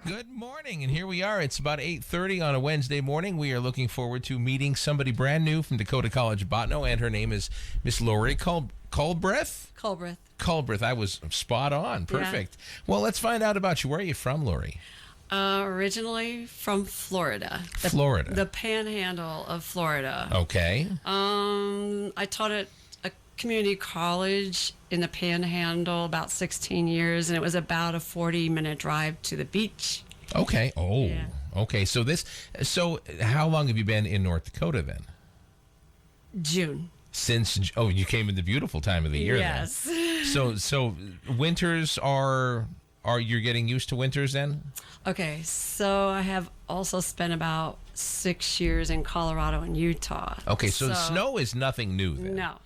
Good morning, and here we are. It's about 8:30 on a Wednesday morning. We are looking forward to meeting somebody brand new from Dakota College Botano, and her name is Miss Laurie Culbreth. Culbreth. I was spot on. Perfect. Yeah. Well, let's find out about you. Where are you from, Laurie? Originally from Florida. Florida. The panhandle of Florida. Okay. I taught at a community college in the panhandle about 16 years, and it was about a 40-minute drive to the beach. Okay. Oh, yeah. Okay. So how long have you been in North Dakota then? June. You came in the beautiful time of the year. Yes. Then. So winters are you're getting used to winters then? Okay, so I have also spent about 6 years in Colorado and Utah. Okay, so snow is nothing new then? No.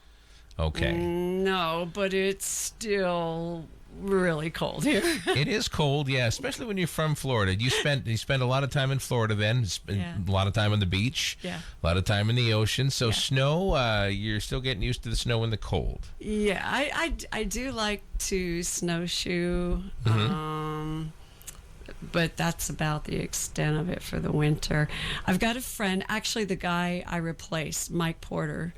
Okay. No, but it's still really cold here. It is cold, yeah, especially when you're from Florida. You spent a lot of time in Florida then, a lot of time on the beach, yeah, a lot of time in the ocean. So yeah. Snow, you're still getting used to the snow and the cold. Yeah, I do like to snowshoe. Mm-hmm. But that's about the extent of it for the winter. I've got a friend, actually the guy I replaced, Mike Porter,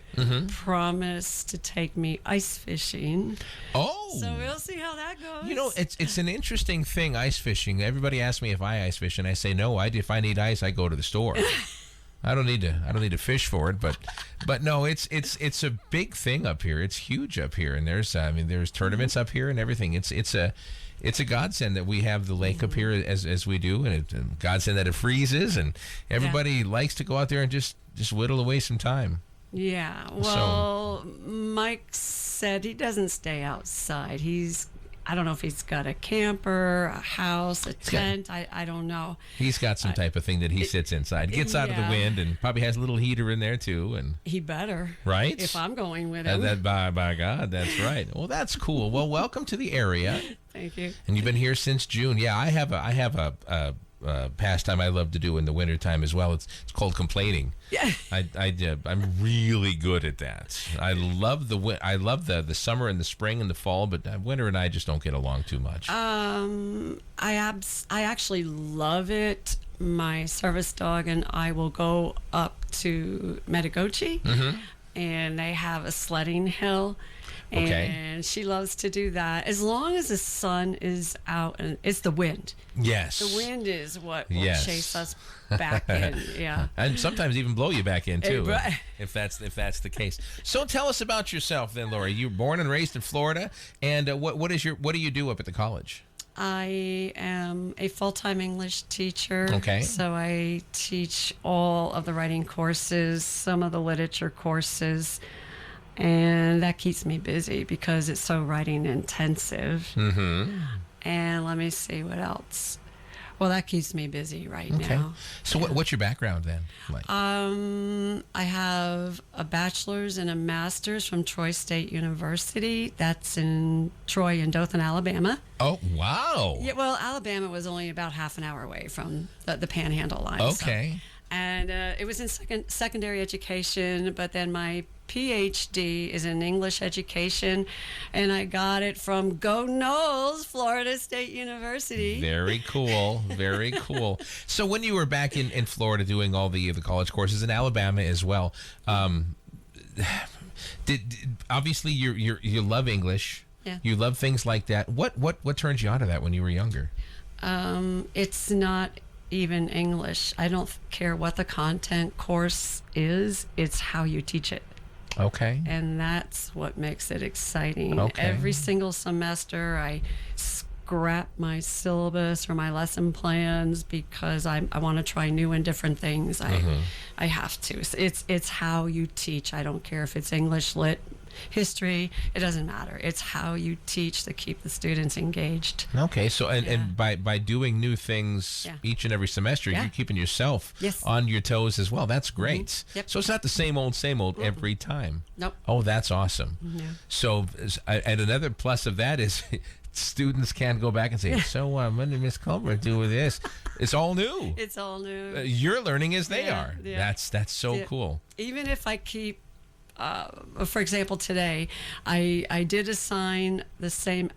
promised to take me ice fishing. Oh. So we'll see how that goes. You know, it's an interesting thing, ice fishing. Everybody asks me if I ice fish, and I say no. If I need ice, I go to the store. I don't need to fish for it, but no, it's a big thing up here. It's huge up here, and there's tournaments up here and everything. It's a godsend that we have the lake up here as we do, and it's a godsend that it freezes, and everybody likes to go out there and just whittle away some time. Yeah, well, Mike said he doesn't stay outside. I don't know if he's got a camper, a house, a tent. I don't know. He's got some type of thing that he sits inside, gets out of the wind, and probably has a little heater in there too. And he better, right? If I'm going with him. By God, that's right. Well, that's cool. Well, welcome to the area. Thank you. And you've been here since June. Yeah, I have a pastime I love to do in the wintertime as well. It's called complaining. Yeah. I'm really good at that. I love the summer and the spring and the fall, but winter and I just don't get along too much. I actually love it. My service dog and I will go up to Metagochi, and they have a sledding hill. Okay. And she loves to do that as long as the sun is out, and it's the wind. Yes. The wind is what will chase us back in. Yeah. And sometimes even blow you back in too, right. if that's the case. So tell us about yourself then, Laurie. You were born and raised in Florida, and what do you do up at the college? I am a full-time English teacher. Okay. So I teach all of the writing courses, some of the literature courses. And that keeps me busy because it's so writing intensive. Mm-hmm. And let me see what else. Well, that keeps me busy right now. So what's your background then? Like? I have a bachelor's and a master's from Troy State University. That's in Troy and Dothan, Alabama. Oh, wow. Yeah, well, Alabama was only about half an hour away from the Panhandle line. Okay. So. And it was in secondary education, but then my PhD is in English education, and I got it from Go Noles, Florida State University. Very cool, very cool. So when you were back in Florida doing all the college courses in Alabama as well, obviously you love English, you love things like that. What turned you on to that when you were younger? It's not even English. I don't care what the content course is, it's how you teach it. Okay. And that's what makes it exciting. Okay. Every single semester I scrap my syllabus or my lesson plans because I want to try new and different things. I have to. It's how you teach. I don't care if it's English, lit, history, it doesn't matter. It's how you teach to keep the students engaged. Okay, so and by doing new things each and every semester, you're keeping yourself on your toes as well. That's great. Yep. So it's not the same old every time. Nope. Oh, that's awesome. Yeah. So, and another plus of that is students can go back and say, so what did Miss Culbreth do with this? It's all new. It's all new. You're learning as they are. Yeah. That's so cool. Even if I keep for example, today I did assign the same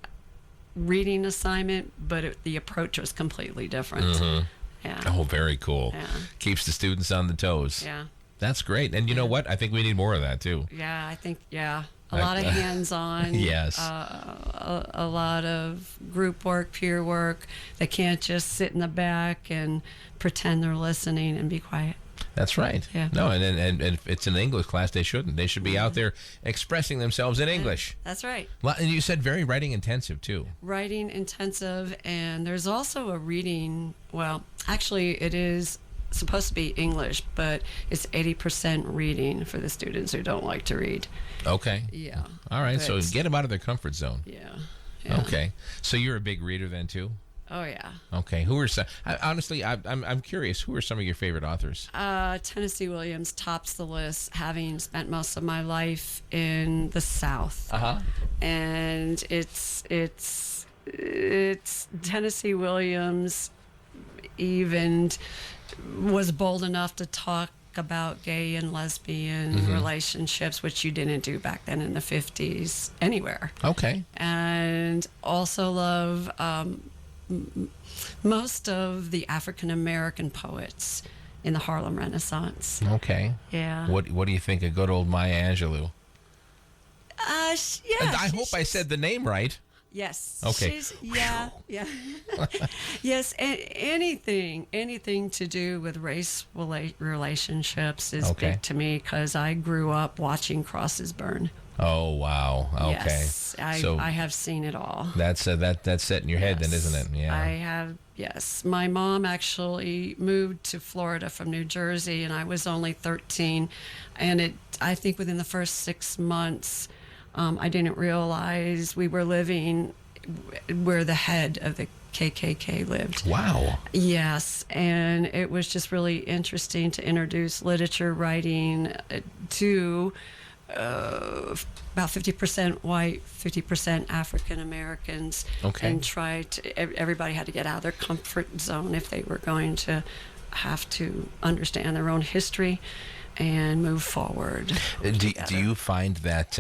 reading assignment, but the approach was completely different. Yeah. Oh, very cool. Yeah. Keeps the students on the toes. Yeah. That's great. And you know what? I think we need more of that too. Yeah, I think, a lot of hands-on. Yes. A lot of group work, peer work. They can't just sit in the back and pretend they're listening and be quiet. That's right. Yeah. No, and if it's an English class, they shouldn't. They should be out there expressing themselves in English. That's right. And you said very writing intensive too. Writing intensive, and there's also a reading. Well, actually, it is supposed to be English, but it's 80% reading for the students who don't like to read. Okay. Yeah. All right. But So get them out of their comfort zone. Yeah. Okay. So you're a big reader then too? Oh yeah. Okay. Who are some? Honestly, I'm curious. Who are some of your favorite authors? Tennessee Williams tops the list, having spent most of my life in the South. And it's Tennessee Williams even was bold enough to talk about gay and lesbian relationships, which you didn't do back then in the 50s anywhere. Okay. And also love most of the African American poets in the Harlem Renaissance. Okay. Yeah. What do you think of good old Maya Angelou? Yeah. I hope I said the name right. Yes. Okay. Yeah. Yes. Anything to do with race relationships is big to me, because I grew up watching crosses burn. Oh wow. Okay. Yes, I have seen it all. That's set in your head then, isn't it? Yeah. I have. Yes. My mom actually moved to Florida from New Jersey, and I was only 13, and I think within the first 6 months, I didn't realize we were living where the head of the KKK lived. Wow. Yes, and it was just really interesting to introduce literature writing to about 50% white, 50% African Americans. Okay. And everybody had to get out of their comfort zone if they were going to have to understand their own history and move forward. Do you find that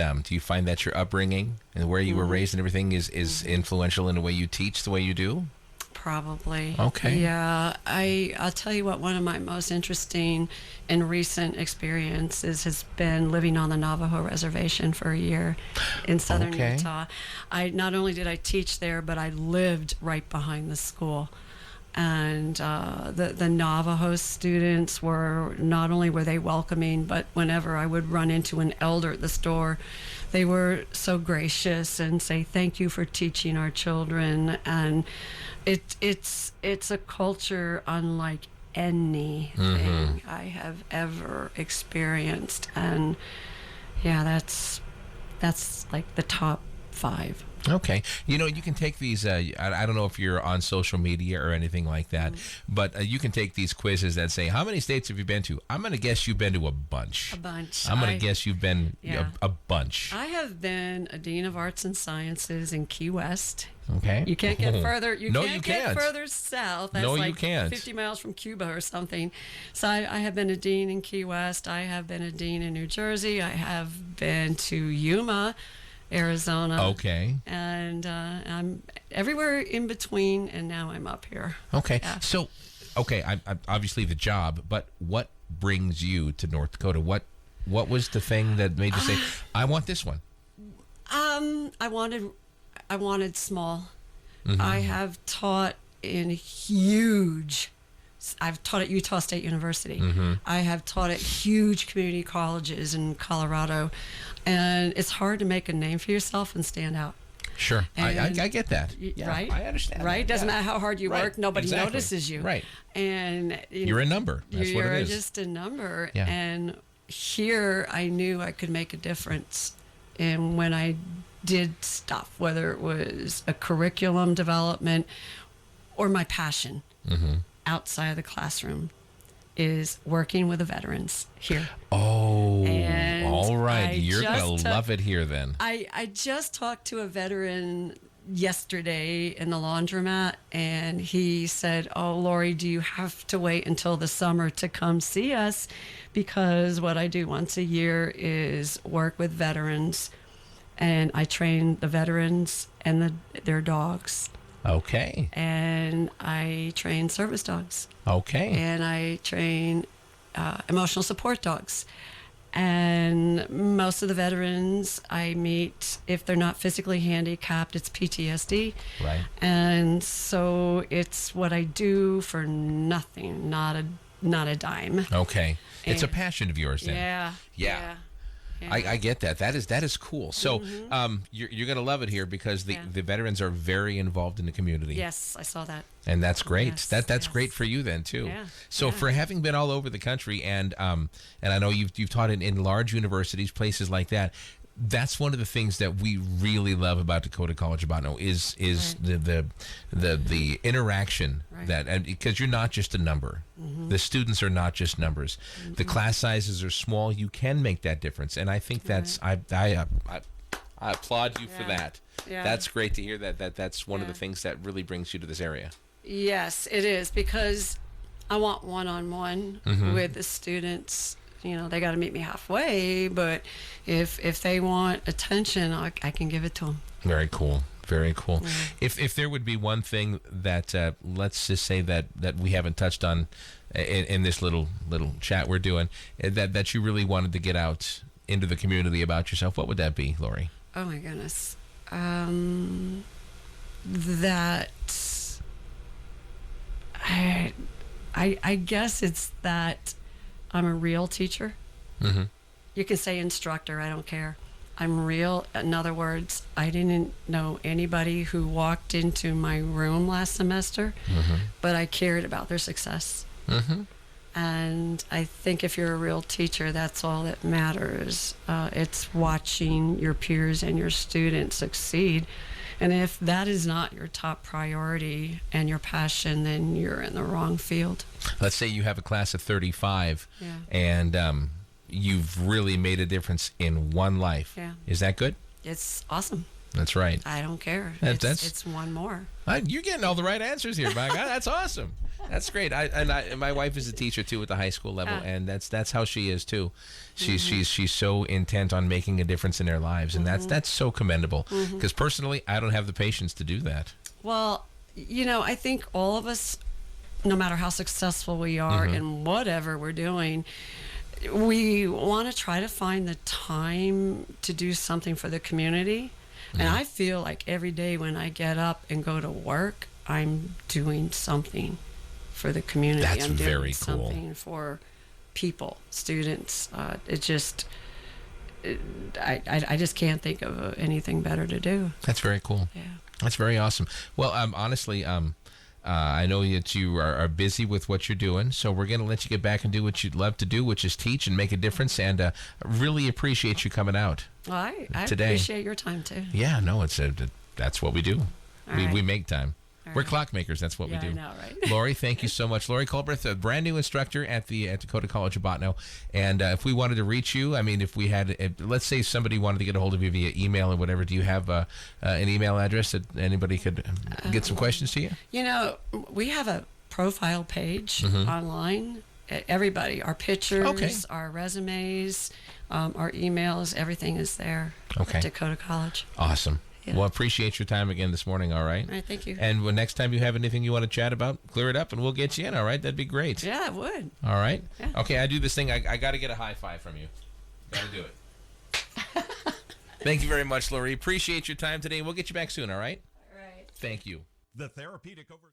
your upbringing and where you were raised and everything is influential in the way you teach the way you do? Probably. Okay. Yeah, I'll tell you what, one of my most interesting and recent experiences has been living on the Navajo reservation for a year in southern Utah. Not only did I teach there, but I lived right behind the school. And the Navajo students were, not only were they welcoming, but whenever I would run into an elder at the store, they were so gracious and say, "Thank you for teaching our children." And it's a culture unlike anything I have ever experienced. And yeah, that's like the top 5. Okay. You can take these, I don't know if you're on social media or anything like that, but you can take these quizzes that say, how many states have you been to? I'm going to guess you've been to a bunch. A bunch. I'm going to guess you've been a bunch. I have been a Dean of Arts and Sciences in Key West. Okay. You can't get further. You can't. get further south. That's you can't. 50 miles from Cuba or something. So I have been a dean in Key West. I have been a dean in New Jersey. I have been to Yuma, Arizona. Okay. And I'm everywhere in between, and now I'm up here. Okay. Yeah. So, I obviously the job, but what brings you to North Dakota? What was the thing that made you say, I want this one? I wanted small. I have taught in huge. I've taught at Utah State University. I have taught at huge community colleges in Colorado, and it's hard to make a name for yourself and stand out. Sure, I get that. Yeah, right? I understand. Right? That. Doesn't Yeah. matter how hard you work, nobody Exactly. notices you. Right. And you're a number. That's what it You're is. just a number. Yeah. And here I knew I could make a difference. And when I did stuff, whether it was a curriculum development or my passion outside of the classroom, is working with the veterans here. Oh, And all right. I You're going just to love it here then. I just talked to a veteran yesterday in the laundromat, and he said, "Oh, Laurie, do you have to wait until the summer to come see us? Because what I do once a year is work with veterans and I train the veterans and their dogs. Okay. And I train service dogs. Okay. And I train emotional support dogs. And most of the veterans I meet, if they're not physically handicapped, it's PTSD. Right. And so it's what I do for nothing, not a dime. Okay. It's a And- passion of yours then. Yeah. Yeah. Yeah. I get that. That is cool. So you're going to love it here because the veterans are very involved in the community. Yes, I saw that. And that's great. Yes, That's yes. great for you then too. Yeah, So yeah. for having been all over the country and I know you've taught in large universities, places like that. That's one of the things that we really love about Dakota College of Botany is Right. the interaction Right. that, and because you're not just a number. The students are not just numbers. The class sizes are small. You can make that difference, and I think that's I applaud you for Yeah. that. Yeah. That's great to hear that's one of the Yeah. things that really brings you to this area. Yes, it is, because I want one-on-one Mm-hmm. with the students. You know, they got to meet me halfway, but if they want attention, I can give it to them. Very cool. Very cool. If there would be one thing that let's just say that we haven't touched on in this little chat we're doing, that you really wanted to get out into the community about yourself, what would that be, Laurie? Oh my goodness. That I guess it's that I'm a real teacher. Mm-hmm. You can say instructor, I don't care. I'm real. In other words, I didn't know anybody who walked into my room last semester, but I cared about their success. Mm-hmm. And I think if you're a real teacher, that's all that matters. It's watching your peers and your students succeed. And if that is not your top priority and your passion, then you're in the wrong field. Let's say you have a class of 35 Yeah. and you've really made a difference in one life. Yeah. Is that good? It's awesome. That's right. I don't care. That's- It's one more. You're getting all the right answers here, my God. That's awesome. That's great. My wife is a teacher too at the high school level, and that's how she is too. She's so intent on making a difference in their lives, and that's so commendable. Because personally, I don't have the patience to do that. Well, you know, I think all of us, no matter how successful we are in whatever we're doing, we want to try to find the time to do something for the community. And I feel like every day when I get up and go to work, I'm doing something for the community. That's I'm doing very cool. something for people, students. I just can't think of anything better to do. That's very cool. Yeah. That's very awesome. Well, honestly, I know that you are busy with what you're doing, so we're going to let you get back and do what you'd love to do, which is teach and make a difference. And really appreciate you coming out. Well, I Today. appreciate your time too. Yeah, no, that's what we do. All We right. make time. All We're right. clockmakers. That's what Yeah, we do. I know, right? Laurie, thank you so much. Laurie Culbreth, a brand new instructor at Dakota College of Botany. And if we wanted to reach you, I mean, if we had, let's say somebody wanted to get a hold of you via email or whatever, do you have an email address that anybody could get some questions to you? You know, we have a profile page online. Everybody, our pictures, Okay. our resumes, our emails, everything is there Okay. at Dakota College. Awesome. Yeah. Well, appreciate your time again this morning, all right? All right, thank you. And when next time you have anything you want to chat about, clear it up and we'll get you in, all right? That'd be great. Yeah, it would. All right? Yeah. Okay, I do this thing. I got to get a high five from you. Got to do it. Thank you very much, Laurie. Appreciate your time today. We'll get you back soon, all right? All right. Thank you. The Therapeutic Over